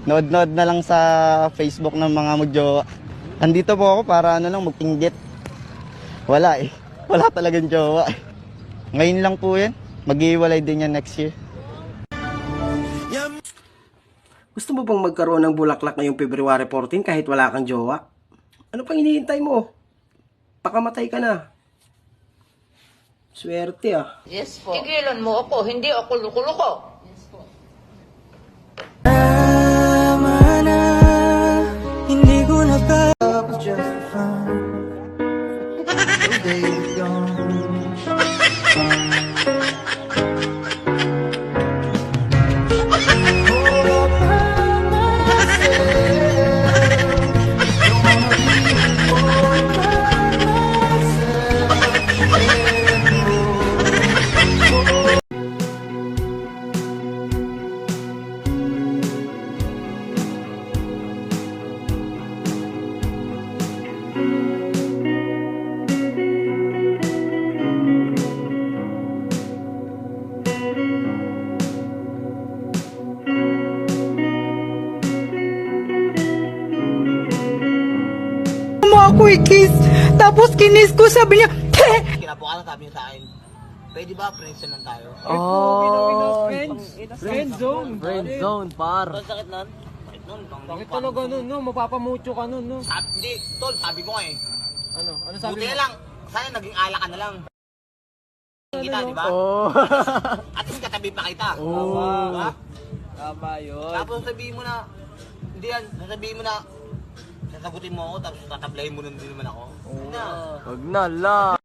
Nood-nood na lang sa Facebook ng mga magjowa. Andito po ako para ano lang, magpinggit. Wala eh. Wala talagang jowa eh. Ngayon lang po yan. Mag-iwalay din yan next year. Gusto mo bang magkaroon ng bulaklak ngayong February 14 kahit wala kang jowa? Ano pang hinihintay mo? Pakamatay ka na. Swerte ah. Yes po. Tigilan mo ako, hindi ako loko-loko. Yes po. Hindi ko na was just for fun. Those days gone. Ako i-kiss. Tapos kinis ko, sabi niya, "Te!" Kinabukasan sabi niya sa akin, pwede ba friends lang tayo? Oh, Friend zone. friend zone, par. Tol, sakit nun? Sakit nun. Bakit talaga nun, no? Mapapamucho ka nun, no? Hindi, tol, sabi ko nga eh. Ano sabi Buti mo? na lang, sana naging ala ka na lang. Kita, di ba? Oh. At least katabi pa kita. Oh. Diba? Tama yun. Tapos sabihin mo na, hindi yan, sasabihin mo na, sasagutin mo ako, tapos tatablahin mo nun din naman ako. Hindi na. Wag na, la.